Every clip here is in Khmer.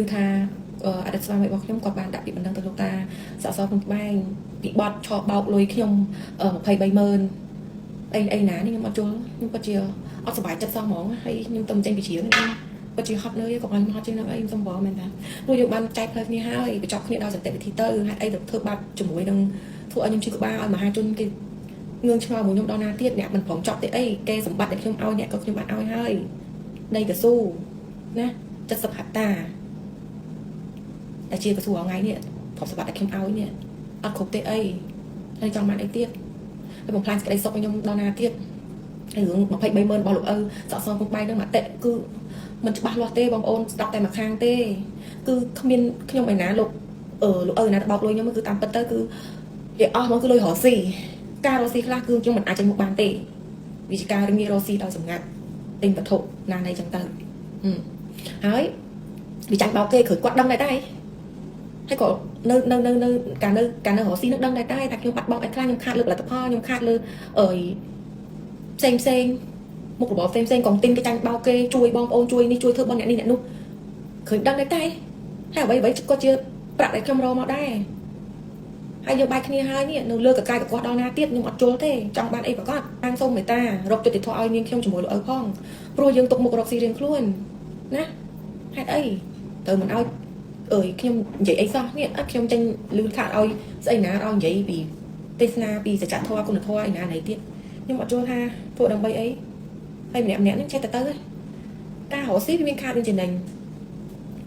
ឮថាអតីតស្វាមីរបស់ខ្ញុំគាត់បានដាក់ពាក្យបណ្ដឹងទៅលោកតាសសក្នុងក្បែងពីបត់ឆោបោកលុយខ្ញុំ230000អីណានេះខ្ញុំអត់យល់ខ្ញុំពិតជាអត់សុបាយចិត្តសោះហ្មងហើយខ្ញុំទៅចេញពីជ្រៀងខ្ញុំពិតជាហត់នឿយក៏ខ្ញុំហត់ជាងនឹងអីខ្ញុំសុំបងមែនតាព្រោះយើងបានចែកផ្លូវគ្នាហើយបញ្ចប់គ្នាដោយសន្តិវិធីទៅហេតុអីទៅធ្វើបាបជាមួយនឹងធ្វើឲ្យខ្ញុំជឿក្បាលឲ្យមហាជនគេងឿងឆ្ងល់មួយខ្ញុំដល់ណាទៀតអ្នកមិនព្រមចប់ទេអីគេសម្បត្តិដែលខ្ញុំឲ្យអ្នកក៏ខ្ញុំបានឲ្យហើយដីកស៊ូណា70ហិកតាតែជាកស៊ូថ្ងៃនេះទ្រព្យសម្បត្តិដែលខ្ញុំឲ្យនេះអត់គ្រប់ទេអីហើយចង់បានអីទៀតហើយបំផ្លាញសេចក្តីសុខខ្ញុំដល់ណាទៀតហើយរឿង230000របស់លោកឪសក់សងពុកបាយនឹងមតិគឺមិនច្បាស់លាស់ទេបងប្អូនស្ដាប់តែមួយខាងទេគឺគ្មានខ្ញុំឯណាលោកលោកឪណាបោកលុយខ្ញុំគឺតាមពិតទៅគឺវាអស់មកគឺលុយរស់ស៊ីការរស់ស៊ីខ្លះគឺខ្ញុំមិនអាចចេញមុខបានទេវិជាការរងារស់ស៊ីដោយសម្ងាត់ទិញវត្ថុណានៃចឹងទៅហើយវាចាញ់បោកគេគ្រឿងគាត់ដឹងដែរតែហើយក៏នៅការនៅរស់ស៊ីនឹងដឹងដែរតែខ្ញុំបាត់បង់អីខ្លះខ្ញុំខាតលើផលិតផលខ្ញុំខាតលើផ្សេងមុខរបរផ្សេងកងទិញគេចាញ់បោកគេជួយបងប្អូនជួយនេះជួយធ្វើបងអ្នកនេះអ្នកនោះឃើញដឹងដែរតែហើយអ្វីក៏ជាប្រាក់ដែលខ្ញុំរកមកដែរហើយយើងបាយគ្នាហើយនេះនៅលើកកាយកកដល់ណាទៀតខ្ញុំអត់ជល់ទេចង់បានអីប្រកាសខាងសូមមេត្តារកយុត្តិធម៌ឲ្យនាងខ្ញុំជាមួយលោកឪផងព្រោះយើងទុកមុខរកស៊ីរៀងខ្លួនណាហេតុអីត្រូវមិនឲ្យខ្ញុំនិយាយអីសោះនេះអត់ខ្ញុំចេញលឺខាតឲ្យស្អីណាឲ្យនិយាយពីទេសនាពីសច្ចធម៌គុណធម៌ឯណាណីទៀតខ្ញុំអត់យល់ថាធ្វើដើម្បីអីហើយម្នាក់ហ្នឹងចេះតែទៅការរកស៊ីវាមានខាតមានចំណេញ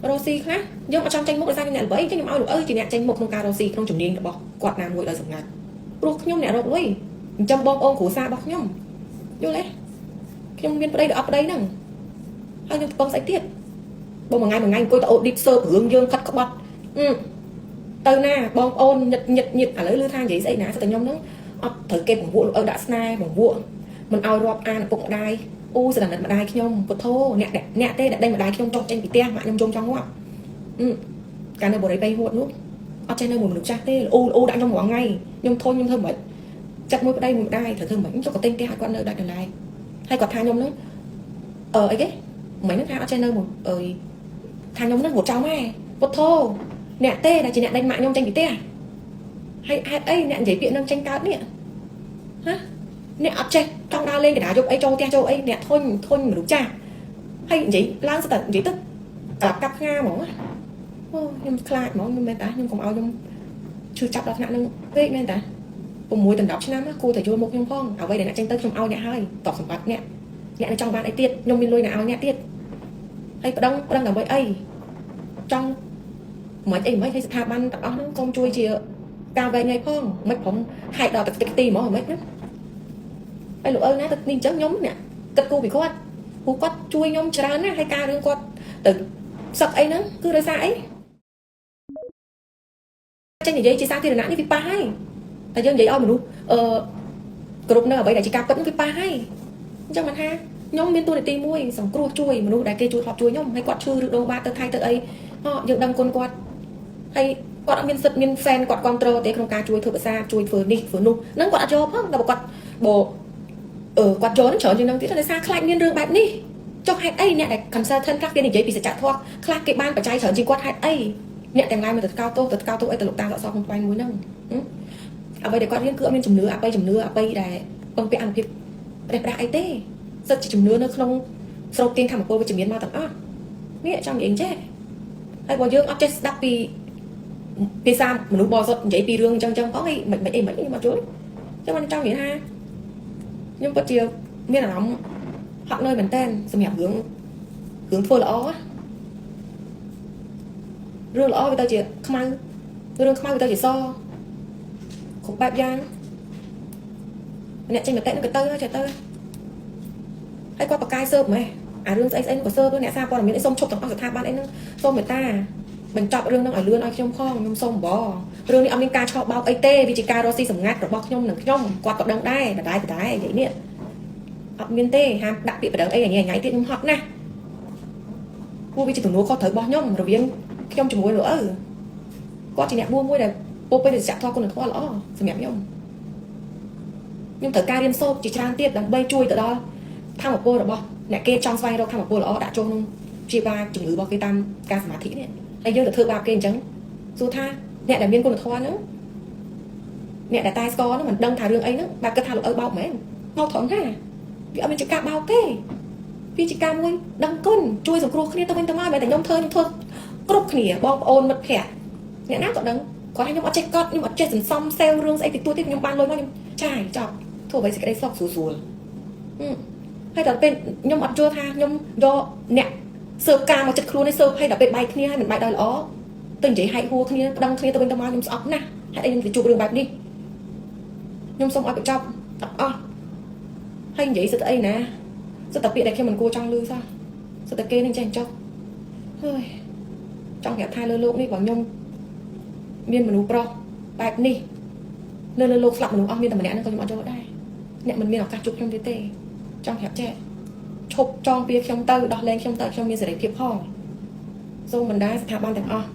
រកស៊ីខ្លះយើងអត់ចង់ចេញមុខដោយសារខ្ញុំអ្នកល្បីចឹងខ្ញុំឲ្យលោកឪជាអ្នកចេញមុខក្នុងការរកស៊ីក្នុងជំនាញរបស់គាត់ណាមួយដោយសម្ងាត់ព្រោះខ្ញុំអ្នករកលុយអញ្ចឹងបងប្អូនគ្រួសាររបស់ខ្ញុំយល់ទេខ្ញុំមានប្តីដល់អត់ប្តីហ្នឹងហើយខ្ញុំពឹងស្អីទៀតបងមួយថ្ងៃអង្គុយទៅអូឌីតសើបរឿងយើងកាត់ក្បត់ទៅណាបងប្អូនញិតឥឡូវឮថានិយាយស្អីណាស្ទើរខ្ញុំហ្នឹងអត់ត្រូវគេបង្វក់លោកឪដាក់ស្នេហ៍បង្វក់មិនឲ្យរាប់អានឪពុកម្ដាយអូស្ដាប់ម្ដាយខ្ញុំពុទ្ធោអ្នកទេដែលដេញម្ដាយខ្ញុំចុះចេញពីផ្ទះម៉ាក់ខ្ញុំជុំចង់ងាប់កាលនៅបរិយាហួតនោះអត់ចេះនៅមួយមនុស្សចាស់ទេអូដាក់ខ្ញុំរាល់ថ្ងៃខ្ញុំធន់ខ្ញុំធ្វើមិនចាត់មួយប្តីមួយម្ដាយត្រូវធ្វើមិនចុះក៏ទិញផ្ទះឲ្យគាត់នៅដាច់ដライហើយគាត់ថាខ្ញុំហ្នឹងអីគេមិនហ្នឹងថាអត់ចេះនៅមួយថាខ្ញុំហ្នឹងរត់ចោលម៉ែពុទ្ធោអ្នកទេដែលជាអ្នកដេញម៉ាក់ខ្ញុំចេញពីផ្ទះហើយហេតុអីអ្នកនិយាយពាក្យហ្នឹងចេញកើតនេះហ៎អ្នកអត់ចេះចង់ដើរលេងកណ្ដាលយកអីចូលផ្ទះចូលអីអ្នកធុញមនុស្សចាស់ហើយនិយាយឡើងស្ទើរនិយាយទៅក្លាប់កាប់ផ្ងាហ្មងអូខ្ញុំខ្លាចហ្មងខ្ញុំមែនតាខ្ញុំកុំឲ្យខ្ញុំឈឺចាប់ដល់ថ្នាក់ហ្នឹងពេកមែនតា6 ដល់ 10 ឆ្នាំគួរតែយល់មុខខ្ញុំផងអ្វីដែលអ្នកចេញទៅខ្ញុំឲ្យអ្នកហើយតបសម្បត្តិអ្នកនឹងចង់បានអីទៀតខ្ញុំមានលុយអ្នកឲ្យអ្នកទៀតហើយប្តឹងដើម្បីអីចង់មិនអីមិនឲ្យស្ថាប័នទាំងអស់ហ្នឹងកុំជួយជាការវែងថ្ងៃផងមិនព្រមហែកដល់ទឹកទីហ្មងមិនណាហើយលោកឪណាទៅនេះអញ្ចឹងខ្ញុំអ្នកគិតគូរពីគាត់ព្រោះគាត់ជួយខ្ញុំច្រើនណាស់ហើយការរឿងគាត់ទៅសឹកអីហ្នឹងគឺដោយសារអីចេញនិយាយជាសាធារណៈនេះវាប៉ះហើយតែយើងនិយាយឲ្យមនុស្សគ្រប់នៅអ្វីដែលជាការពិតហ្នឹងវាប៉ះហើយអញ្ចឹងមិនថាខ្ញុំមានតួនាទីមួយសង្គ្រោះជួយមនុស្សដែលគេជួយធ្លាប់ជួយខ្ញុំហើយគាត់ឈឺឬដូរបាតទៅថៃទៅអីយើងដឹងគុណគាត់ហើយគាត់អត់មានសិទ្ធិមានហ្វេនគាត់គ្រប់គ្រងទេក្នុងការជួយធ្វើភាសាជួយធ្វើនេះធ្វើនោះហ្នឹងគាត់អត់យកផងតែគាត់គាត់យកនឹងច្រើនជាងនឹងទៀតដោយសារខ្លាចមានរឿងបែបនេះចុះហេតុអីអ្នកដែល consultant ខ្លះគេនិយាយពីសច្ចធម៌ខ្លះគេបានបច្ច័យច្រើនជាងគាត់ហេតុអីអ្នកទាំងឡាយមកទៅកោតទោសអីទៅលោកតាសក់សក្នុងផ្នែកមួយហ្នឹងអ្វីដែលគាត់រៀនគឺអត់មានជំនឿអបិដែលពឹងពាក់អនុភាពព្រះប្រាស់អីទេសិតជាជំនឿនៅក្នុងស្រូបទាញធម្មពលវិជ្ជមានមកទាំងអស់នេះចង់និយាយចេះហើយបើយើងអត់ចេះស្ដាប់ពីភាសាមនុស្សបរិសុទ្ធនិយាយពីរឿងអញ្ចឹងផងអីមិនខ្ញុំអត់យល់ចឹងមិនចង់និយាយថាខ្ញុំពិតជាមានអារម្មណ៍ហត់នឿយមែនតើសម្រាប់រឿងធ្វើល្អរឿងល្អវាទៅជាខ្មៅរឿងខ្មៅវាទៅជាសគ្រប់បែបយ៉ាងអ្នកចេញមតិនឹងក៏ទៅចេះទៅហើយគាត់បកកាយសើបម៉េះអារឿងស្អីនោះក៏សើបអ្នកសារព័ត៌មានអីសុំឈប់ទាំងអស់ស្ថាប័នអីហ្នឹងសូមមេត្តាបញ្ចប់រឿងហ្នឹងឲ្យលឿនឲ្យខ្ញុំផងខ្ញុំសូមបងរឿងនេះអត់មានការឆោបបោកអីទេវាជាការរស់ស៊ីសម្ងាត់របស់ខ្ញុំនឹងខ្ញុំគាត់ក៏ដឹងដែរបដាយនិយាយនេះអត់មានទេហាមដាក់ពាក្យបដិងអីថ្ងៃទៀតខ្ញុំហត់ណាស់ព្រោះវាជាទំនួលខុសត្រូវរបស់ខ្ញុំរវាងខ្ញុំជាមួយលោកឪគាត់ជាអ្នកបួសមួយដែលពោពេញទៅសច្ចធម៌គុណធម៌ល្អសម្រាប់ខ្ញុំត្រូវការរៀនសូត្រជាច្រើនទៀតដើម្បីជួយទៅដល់ធម្មពលរបស់អ្នកគេចង់ស្វែងរកធម្មពលល្អដាក់ចូលក្នុង chia ba chủng ngữ bao cái tam ca sả thị này hay dương được thưa ba cái chẳng dù tha nè đại biên quân được thoa nữa nè đại tai score nó mình đăng thả đường ấy nữa ba cái thả ở bao mẹ bao thoáng ha vì ở bên chỉ ca bao cái vì chỉ ca nuôi đăng cân chui rồi cua kia tao bên tao mai tại nhom thơ nhưng thôi cướp khỉa bao ôn mật khẹt nè nát tao đăng có hai nhom ở check cót nhưng mà check dần xong sale rương sẽ thì tôi tiếp nhom ban lôi bao nhom chải chọc thôi vậy sẽ cái đây sọc sù sù hay là bên nhom ở chưa tha nhom do nè sơ ca mà chật khuôn hay sơ hay là bên bài kia hay mình bài đòi ló tình chỉ hay hua kia đăng kia tao bên tao mai nhom sọc nè hãy anh thì chụp đường bài đi nhom xong ở bên trong hay vậy sẽ ấy nè sẽ tập biệt này khi mình cua trong lư sao sẽ tập kê lên trên trong thôi trong hẹp thai lơ lộn đi bảo nhom miên mình u pro bài đi lơ lộn lặp mình u miên tầm mình nè nó có nhom ở đây nè mình miên ở cả chục trong thế tê trong hẹp trẻ chụp trong bia trong tơ đo lên trong tơ trong miên sẽ để kịp hòn rồi mình đã thả banទាំងអស់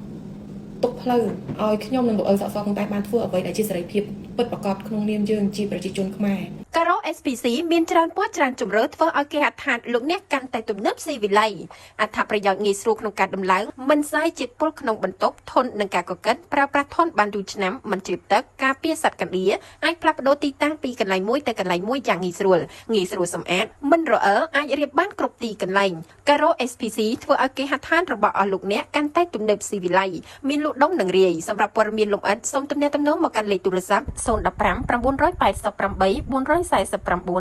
ទុកផ្លូវឲ្យខ្ញុំនឹងលោកអើសសក្នុងតែបានធ្វើអ្វីដែលជាសេរីភាពពិតប្រាកដក្នុងនាមយើងជាប្រជាជនខ្មែរ ការ៉ូ SPC មានច្រើនពណ៌ច្រើនជម្រើសធ្វើឲ្យគេហដ្ឋានលោកអ្នកកាន់តែទំនើបស៊ីវិល័យអត្ថប្រយោជន៍ងាយស្រួលក្នុងការដំឡើងមិនសាយជាតិពុលក្នុងបន្ទប់ធន់នឹងការកកិតប្រើប្រាស់ធន់បានយូរឆ្នាំមិនជ្រាបទឹកការពារសត្វកណ្ដៀរអាចផ្លាស់ប្ដូរទីតាំងពីកន្លែងមួយទៅកន្លែងមួយយ៉ាងងាយស្រួលសម្អាតមិនរអិលអាចរៀបបានគ្រប់ទីកន្លែងការ៉ូ SPC ធ្វើឲ្យគេហដ្ឋានរបស់អស់លោកអ្នកកាន់តែទំនើបស៊ីវិល័យមានលក់ដុំនិងរាយសម្រាប់ព័ត៌មានលម្អិតសូមទំនាក់ទំនងមកកាន់លេខទូរស័ព្ទ015 988 449